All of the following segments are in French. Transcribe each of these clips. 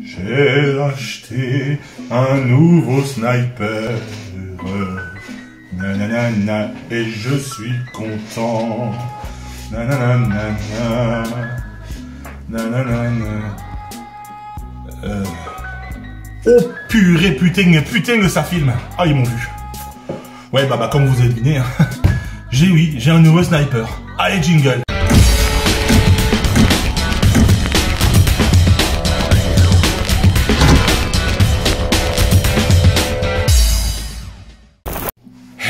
J'ai acheté un nouveau sniper. Nanana, et je suis content. Nanana, nanana. Oh purée, putain, ça filme. Ah, ils m'ont vu. Ouais, bah, comme vous avez deviné, hein. J'ai un nouveau sniper. Allez, jingle.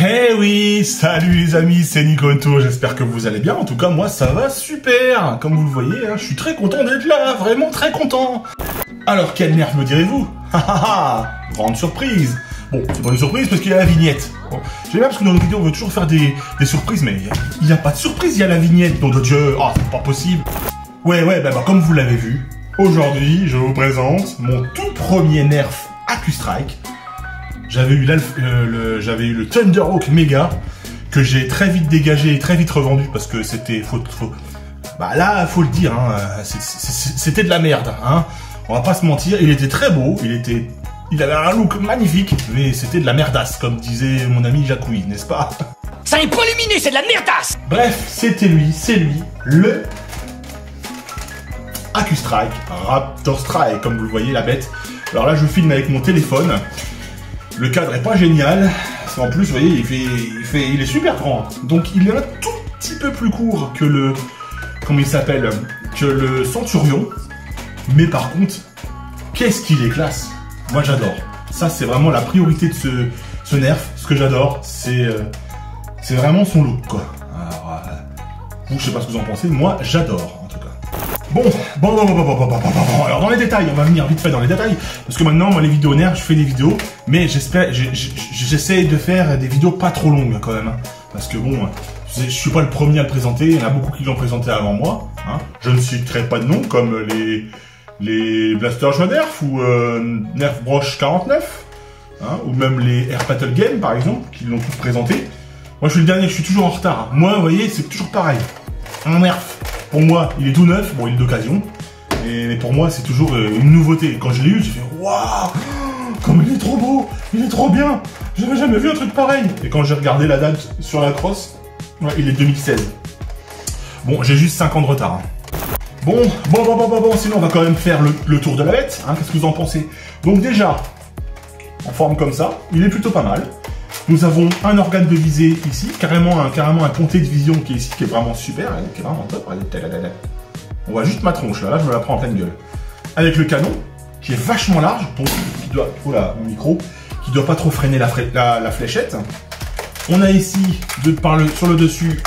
Eh oui, salut les amis, c'est Nikonto, j'espère que vous allez bien. En tout cas, moi, ça va super. Comme vous le voyez, hein, je suis très content d'être là, vraiment très content. Alors, quelle nerf me direz-vous? Grande surprise. Bon, c'est pas une surprise parce qu'il y a la vignette. Bon, j'aime bien parce que dans nos vidéos, on veut toujours faire des surprises, mais il n'y a pas de surprise, il y a la vignette. Donc, Dieu, c'est pas possible. Ouais, bah, comme vous l'avez vu, aujourd'hui, je vous présente mon tout premier nerf Accustrike. J'avais eu le Thunderhawk Mega que j'ai très vite dégagé et très vite revendu parce que c'était bah là, faut le dire, hein, c'était de la merde, hein. On va pas se mentir, il était très beau, il avait un look magnifique, mais c'était de la merdasse, comme disait mon ami Jacouille, n'est-ce pas? Ça n'est pas lumineux, c'est de la merdasse. Bref, c'est lui, le Accustrike Raptor Strike, comme vous le voyez, la bête. Alors là, je filme avec mon téléphone. Le cadre est pas génial. En plus, vous voyez, il est super grand. Donc, il est un tout petit peu plus court que le, comment il s'appelle, que le Centurion. Mais par contre, qu'est-ce qu'il est classe. Moi, j'adore. Ça, c'est vraiment la priorité de ce nerf. Ce que j'adore, c'est vraiment son look, quoi. Alors, vous, je sais pas ce que vous en pensez. Moi, j'adore, en tout cas. Bon, alors dans les détails, on va venir vite fait dans les détails, parce que maintenant, moi, les vidéos nerfs, je fais des vidéos, mais j'essaie de faire des vidéos pas trop longues, quand même, hein, parce que bon, je suis pas le premier à le présenter, il y en a beaucoup qui l'ont présenté avant moi, hein. Je ne citerai pas de nom, comme les Blaster Joie Nerf, ou Nerf Broche 49, hein, ou même les Air Battle Game, par exemple, qui l'ont tous présenté. Moi, je suis le dernier, je suis toujours en retard. Moi, vous voyez, c'est toujours pareil. Un nerf, pour moi, il est tout neuf. Bon, il est d'occasion. Mais pour moi, c'est toujours une nouveauté. Quand je l'ai eu, j'ai fait waouh, comme il est trop beau, il est trop bien. J'avais jamais vu un truc pareil. Et quand j'ai regardé la date sur la crosse, ouais, il est 2016. Bon, j'ai juste 5 ans de retard. Hein. Bon, sinon, on va quand même faire le tour de la bête. Hein, qu'est-ce que vous en pensez? Donc déjà, en forme comme ça, il est plutôt pas mal. Nous avons un organe de visée ici, carrément un ponté de vision qui est ici, qui est vraiment super, hein, qui est vraiment top. On voit juste ma tronche, là je me la prends en pleine gueule. Avec le canon, qui est vachement large, donc qui doit, voilà, mon micro, qui doit pas trop freiner la fléchette. On a ici, sur le dessus,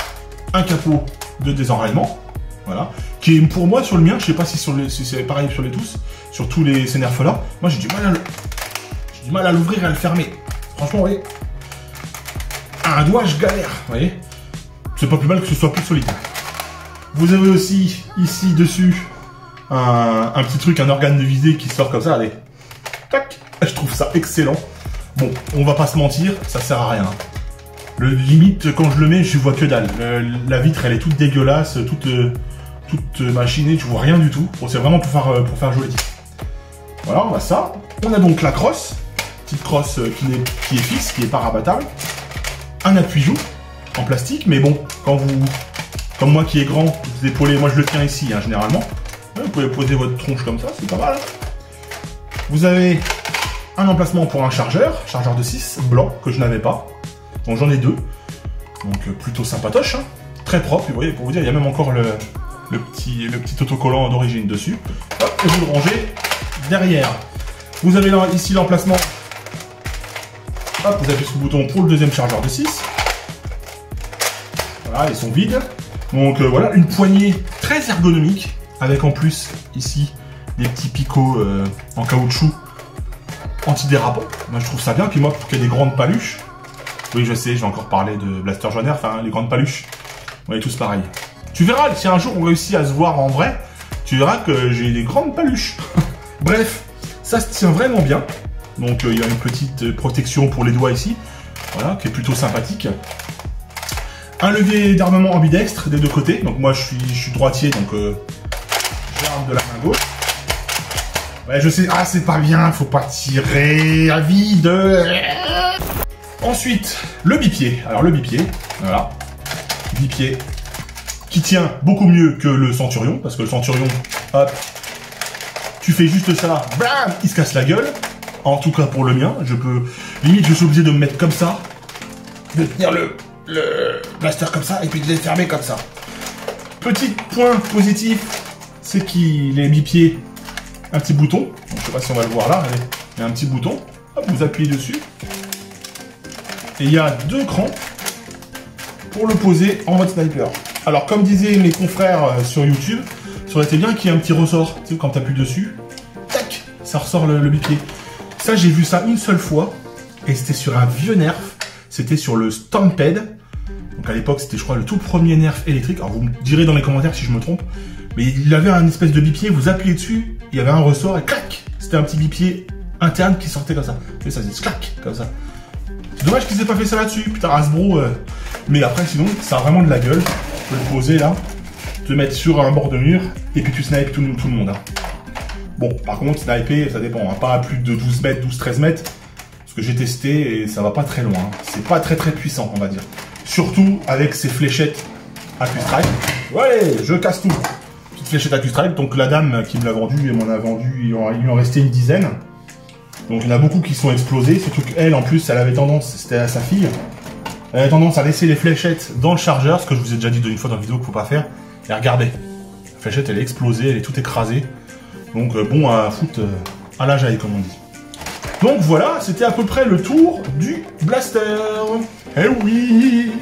un capot de désenraillement, voilà, qui est pour moi sur le mien, je sais pas si c'est pareil sur tous ces nerfs là. Moi j'ai du mal à l'ouvrir et à le fermer. Franchement, vous voyez. Un doigt, je galère, vous voyez. C'est pas plus mal que ce soit plus solide. Vous avez aussi, ici, dessus, un petit truc, un organe de visée qui sort comme ça, allez. Tac. Je trouve ça excellent. Bon, on va pas se mentir, ça sert à rien. Le limite, quand je le mets, je vois que dalle. La vitre, elle est toute dégueulasse, toute machinée, tu vois rien du tout. Bon, c'est vraiment pour faire joli. Voilà, on a ça. On a donc la crosse. Petite crosse qui est fixe, qui est pas rabattable. Un appui-joue en plastique, mais bon, comme moi qui est grand, vous épaulez, moi je le tiens ici, hein, généralement. Vous pouvez poser votre tronche comme ça, c'est pas mal. Vous avez un emplacement pour un chargeur de 6, blanc, que je n'avais pas. Donc j'en ai 2. Donc plutôt sympatoche, hein. Très propre, vous voyez, pour vous dire, il y a même encore le petit autocollant d'origine dessus. Hop, et vous le rangez derrière. Vous avez là, ici l'emplacement. Hop, vous appuyez sur le bouton pour le deuxième chargeur de 6. Voilà, ils sont vides. Donc voilà, une poignée très ergonomique, avec en plus, ici, des petits picots en caoutchouc antidérapant. Moi, je trouve ça bien. Puis moi, pour qu'il y ait des grandes paluches, oui, je sais, j'ai encore parlé de Blaster Joie Nerf, enfin, les grandes paluches, on est tous pareils. Tu verras, si un jour on réussit à se voir en vrai, tu verras que j'ai des grandes paluches. Bref, ça se tient vraiment bien. Donc il y a une petite protection pour les doigts ici, voilà, qui est plutôt sympathique. Un levier d'armement ambidextre des deux côtés. Donc moi je suis droitier, donc j'arme de la main gauche. Ouais, je sais, ah c'est pas bien, faut pas tirer à vide. Ensuite, le bipied. Alors le bipied, voilà. Bipied qui tient beaucoup mieux que le Centurion, parce que le Centurion, hop, tu fais juste ça, bam, il se casse la gueule. En tout cas pour le mien, limite je suis obligé de me mettre comme ça, de tenir le blaster comme ça, et puis de les fermer comme ça. Petit point positif, c'est qu'il est bipied, un petit bouton, donc, je sais pas si on va le voir là, allez, il y a un petit bouton, hop, vous appuyez dessus, et il y a 2 crans pour le poser en mode sniper. Alors comme disaient mes confrères sur YouTube, ça aurait été bien qu'il y ait un petit ressort, tu sais, quand tu appuies dessus, tac, ça ressort le bipied. Ça j'ai vu ça une seule fois, et c'était sur un vieux nerf, c'était sur le Stampede. Donc à l'époque c'était je crois le tout premier nerf électrique, alors vous me direz dans les commentaires si je me trompe, mais il avait un espèce de bipied, vous appuyez dessus, il y avait un ressort et clac, c'était un petit bipied interne qui sortait comme ça, et ça faisait clac, comme ça. C'est dommage qu'ils aient pas fait ça là-dessus, putain Hasbro, mais après sinon ça a vraiment de la gueule, tu peux le poser là, te mettre sur un bord de mur, et puis tu snipes tout le monde. Hein. Bon, par contre sniper ça dépend, hein, pas à plus de 12 mètres, 12-13 mètres, parce que j'ai testé et ça va pas très loin, hein. C'est pas très puissant on va dire. Surtout avec ces fléchettes AccuStrike. Ouais, je casse tout. Petite fléchette AccuStrike. Donc la dame qui me l'a vendu, elle m'en a vendu, il en restait une dizaine. Donc il y en a beaucoup qui sont explosés. Surtout qu'elle, en plus, elle avait tendance, c'était à sa fille, elle avait tendance à laisser les fléchettes dans le chargeur, ce que je vous ai déjà dit une fois dans la vidéo qu'il faut pas faire. Et regardez, la fléchette elle est explosée, elle est toute écrasée. Donc bon à foutre à la jaille comme on dit. Donc voilà, c'était à peu près le tour du blaster. Eh oui!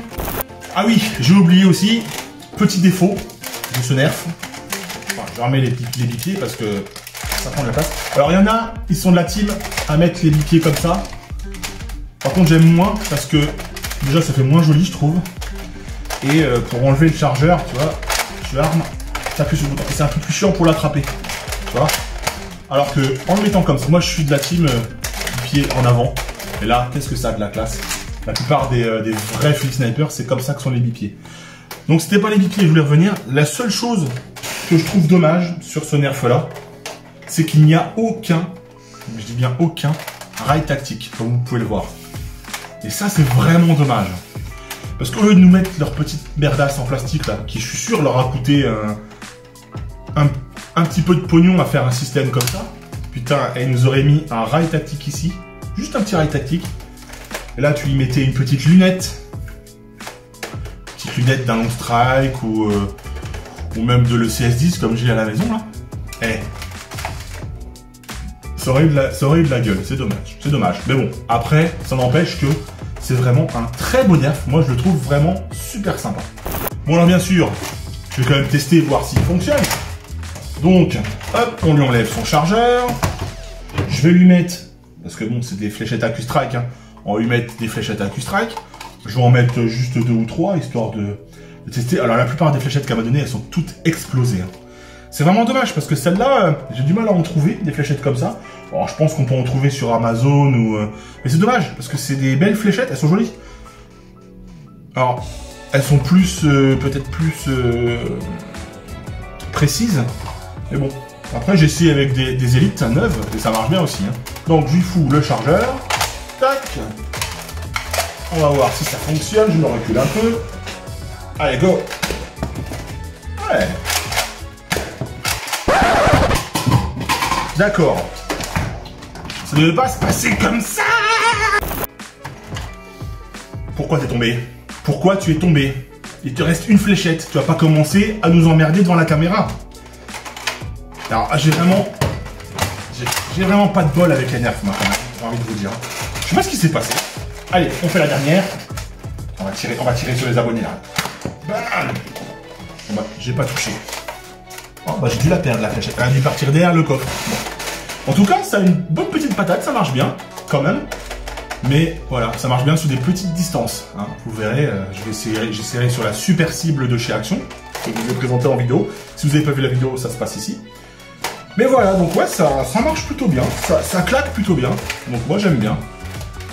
Ah oui, j'ai oublié aussi, petit défaut de ce nerf. Enfin, je remets les bipieds parce que ça prend de la place. Alors il y en a, ils sont de la team à mettre les bipieds comme ça. Par contre j'aime moins parce que déjà ça fait moins joli je trouve. Et pour enlever le chargeur, tu vois, tu armes, t'appuies sur le bouton. Et c'est un peu plus chiant pour l'attraper. Tu vois? Alors que en le mettant comme ça, moi je suis de la team pied en avant. Et là, qu'est-ce que ça a de la classe? La plupart des vrais flip snipers, c'est comme ça que sont les bipieds. Donc c'était pas les bipieds, je voulais revenir. La seule chose que je trouve dommage sur ce nerf-là, c'est qu'il n'y a aucun, je dis bien aucun, rail tactique, comme vous pouvez le voir. Et ça, c'est vraiment dommage. Parce qu'au lieu de nous mettre leur petite merdasse en plastique, là, qui je suis sûr leur a coûté un petit peu de pognon à faire un système comme ça, putain, elle nous aurait mis un rail tactique ici, juste un petit rail tactique. Et là, tu y mettais une petite lunette d'un long strike ou même de l'ECS10 comme j'ai à la maison là. Eh, ça aurait eu de la gueule, c'est dommage. Mais bon, après, ça n'empêche que c'est vraiment un très beau nerf. Moi, je le trouve vraiment super sympa. Bon, alors bien sûr, je vais quand même tester, voir s'il fonctionne. Donc, hop, on lui enlève son chargeur. Je vais lui mettre, parce que bon, c'est des fléchettes AccuStrike, hein. On va lui mettre des fléchettes AccuStrike. Je vais en mettre juste 2 ou 3, histoire de tester. Alors, la plupart des fléchettes qu'elle m'a données, elles sont toutes explosées. Hein. C'est vraiment dommage, parce que celle-là, j'ai du mal à en trouver, des fléchettes comme ça. Alors, je pense qu'on peut en trouver sur Amazon, ou... mais c'est dommage, parce que c'est des belles fléchettes, elles sont jolies. Alors, elles sont plus, peut-être plus précises. Mais bon, après j'ai essayé avec des élites neuves et ça marche bien aussi. Hein. Donc je lui fous le chargeur. Tac. On va voir si ça fonctionne. Je me recule un peu. Allez, go. Ouais. D'accord. Ça ne devait pas se passer comme ça. Pourquoi t'es tombé? Pourquoi tu es tombé? Il te reste une fléchette. Tu vas pas commencer à nous emmerder devant la caméra. Alors, j'ai vraiment pas de bol avec les nerfs, moi, quand même. J'ai envie de vous dire. Je sais pas ce qui s'est passé. Allez, on fait la dernière. On va tirer sur les abonnés, là. Bam. Bah, j'ai pas touché. Oh, bah, j'ai dû la perdre, la fléchette. Elle a dû partir derrière le coffre. Bon. En tout cas, ça a une bonne petite patate. Ça marche bien, quand même. Mais, voilà, ça marche bien sur des petites distances. Hein. Vous verrez, j'essaierai sur la super cible de chez Action, que je vous ai présenté en vidéo. Si vous n'avez pas vu la vidéo, ça se passe ici. Mais voilà, donc ouais, ça marche plutôt bien, ça claque plutôt bien, donc moi j'aime bien.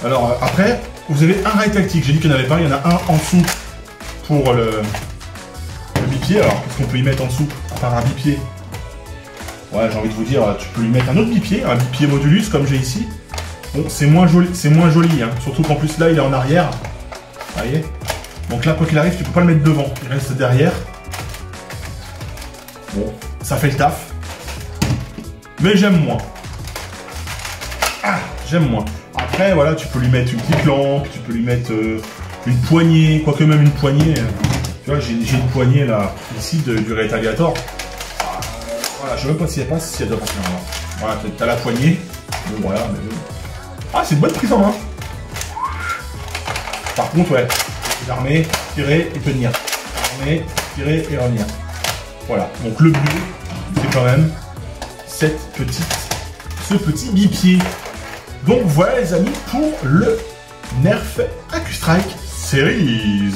Alors après, vous avez un rail tactique, j'ai dit qu'il n'y en avait pas, il y en a un en dessous pour le bipied. Alors qu'est-ce qu'on peut y mettre en dessous, à part un bipied? Ouais, j'ai envie de vous dire, tu peux lui mettre un autre bipied, un bipied modulus comme j'ai ici. Bon, c'est moins joli, hein. Surtout qu'en plus là, il est en arrière. Vous voyez? Donc là, quoi qu'il arrive, tu peux pas le mettre devant. Il reste derrière. Bon, ça fait le taf. Mais j'aime moins. Ah, j'aime moins. Après, voilà, tu peux lui mettre une petite lampe, tu peux lui mettre une poignée, quoique même une poignée. Tu vois, j'ai une poignée là, ici, du Retaliator. Voilà, je sais même pas si elle passe, si elle doit passer là. Voilà, t'as la poignée. Bon, voilà, mais... Ah, c'est une bonne prise en main. Par contre, ouais, l'armer, tirer et tenir. Armer, tirer et revenir. Voilà, donc le but, c'est quand même ce petit bipied. Donc voilà les amis pour le Nerf Accustrike Series.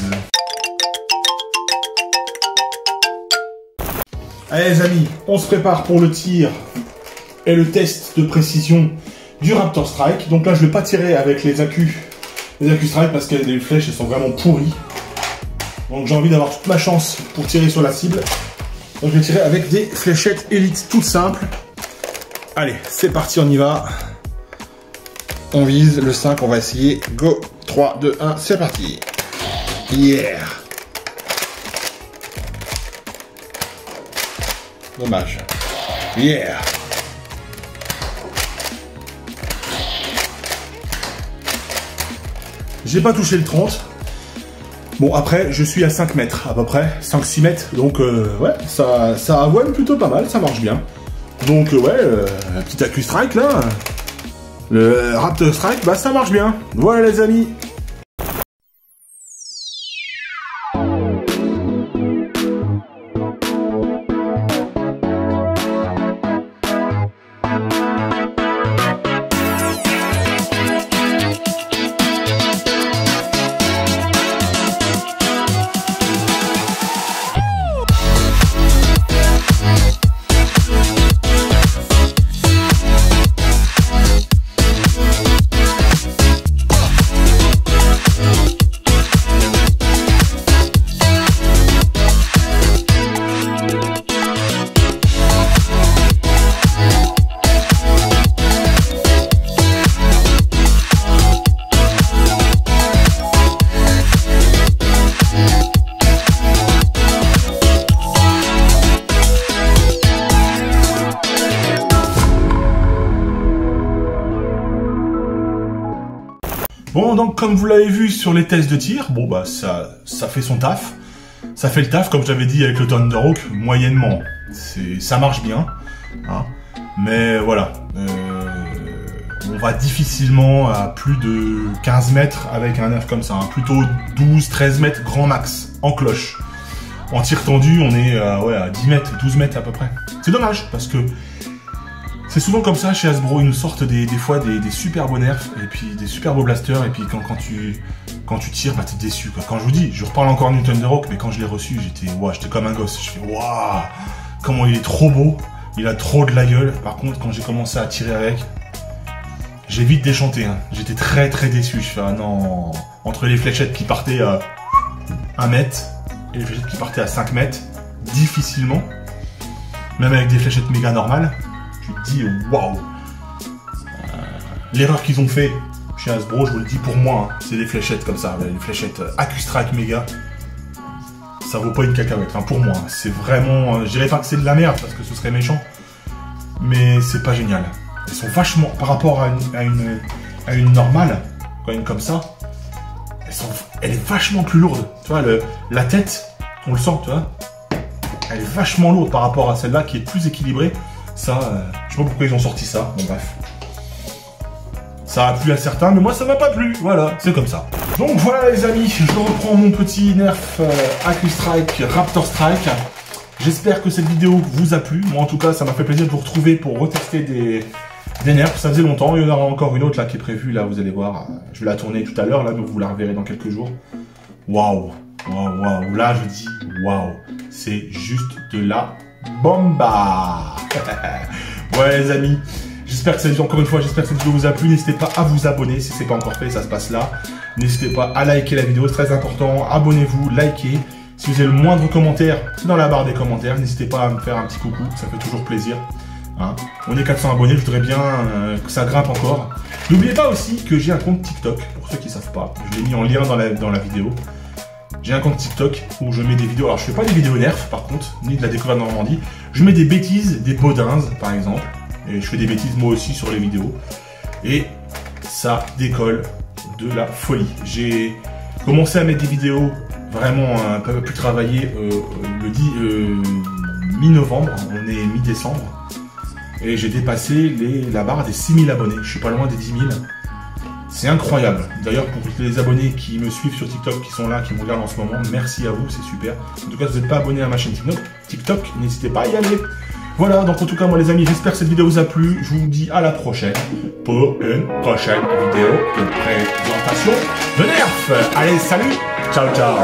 Allez les amis, on se prépare pour le tir et le test de précision du Raptor Strike. Donc là je vais pas tirer avec les Accustrike parce que les flèches elles sont vraiment pourries. Donc j'ai envie d'avoir toute ma chance pour tirer sur la cible. Donc je vais tirer avec des fléchettes Elite toutes simples. Allez, c'est parti, on y va. On vise le 5, on va essayer. Go, 3, 2, 1, c'est parti. Yeah. Dommage. Yeah. J'ai pas touché le 30. Bon, après, je suis à 5 mètres, à peu près, 5-6 mètres, donc ouais, ça avoine plutôt pas mal, ça marche bien. Donc ouais, un petit Accustrike là, le Raptor Strike, bah ça marche bien. Voilà les amis. Bon, donc comme vous l'avez vu sur les tests de tir, bon bah ça fait son taf. Ça fait le taf, comme j'avais dit avec le Thunderhawk, moyennement. Ça marche bien. Hein. Mais voilà. On va difficilement à plus de 15 mètres avec un nerf comme ça. Hein. Plutôt 12-13 mètres grand max, en cloche. En tir tendu, on est ouais, à 10 mètres, 12 mètres à peu près. C'est dommage, parce que c'est souvent comme ça chez Hasbro, ils nous sortent des fois des super beaux nerfs et puis des super beaux blasters et puis quand tu tires, bah t'es déçu quoi. Quand je vous dis, je reparle encore du Thunderhawk, mais quand je l'ai reçu, j'étais comme un gosse. Je fais waouh, comment il est trop beau, il a trop de la gueule. Par contre, quand j'ai commencé à tirer avec, j'ai vite déchanté. Hein. J'étais très déçu. Je fais ah non, entre les fléchettes qui partaient à 1 mètre et les fléchettes qui partaient à 5 mètres, difficilement, même avec des fléchettes méga normales. Je me dis waouh, l'erreur qu'ils ont fait chez Hasbro, je vous le dis pour moi, hein, c'est des fléchettes comme ça, les fléchettes Accustrike méga, ça vaut pas une cacahuète, hein, pour moi, hein, c'est vraiment, je dirais pas que c'est de la merde parce que ce serait méchant, mais c'est pas génial. Elles sont vachement, par rapport à une normale, quand même comme ça, elle est vachement plus lourde, tu vois, la tête, on le sent, tu vois, elle est vachement lourde par rapport à celle-là qui est plus équilibrée. Ça, je sais pas pourquoi ils ont sorti ça, bon bref. Ça a plu à certains, mais moi ça m'a pas plu, voilà, c'est comme ça. Donc voilà les amis, je reprends mon petit Nerf Accustrike Raptor Strike. J'espère que cette vidéo vous a plu, moi en tout cas ça m'a fait plaisir de vous retrouver pour retester des nerfs, ça faisait longtemps, il y en aura encore une autre là qui est prévue, là vous allez voir, je vais la tourner tout à l'heure, là donc vous la reverrez dans quelques jours. Waouh, waouh, waouh, là je dis waouh, c'est juste de la bomba. Ouais les amis, j'espère que cette vidéo, encore une fois, j'espère que cette vidéo vous a plu. N'hésitez pas à vous abonner si c'est pas encore fait, ça se passe là. N'hésitez pas à liker la vidéo, c'est très important. Abonnez-vous, likez. Si vous avez le moindre commentaire, c'est dans la barre des commentaires. N'hésitez pas à me faire un petit coucou, ça fait toujours plaisir. Hein. On est 400 abonnés, je voudrais bien que ça grimpe encore. N'oubliez pas aussi que j'ai un compte TikTok, pour ceux qui ne savent pas. Je l'ai mis en lien dans la vidéo. J'ai un compte TikTok où je mets des vidéos. Alors je fais pas des vidéos nerfs par contre, ni de la découverte de Normandie. Je mets des bêtises, des bodins par exemple. Et je fais des bêtises moi aussi sur les vidéos. Et ça décolle de la folie. J'ai commencé à mettre des vidéos vraiment un peu plus travaillées le 10 mi-novembre. On est mi-décembre. Et j'ai dépassé la barre des 6000 abonnés. Je suis pas loin des 10 000. C'est incroyable. D'ailleurs, pour les abonnés qui me suivent sur TikTok, qui sont là, qui me regardent en ce moment, merci à vous, c'est super. En tout cas, si vous n'êtes pas abonné à ma chaîne TikTok, n'hésitez pas à y aller. Voilà, donc en tout cas, moi les amis, j'espère que cette vidéo vous a plu. Je vous dis à la prochaine pour une prochaine vidéo de présentation de Nerf. Allez, salut, ciao, ciao.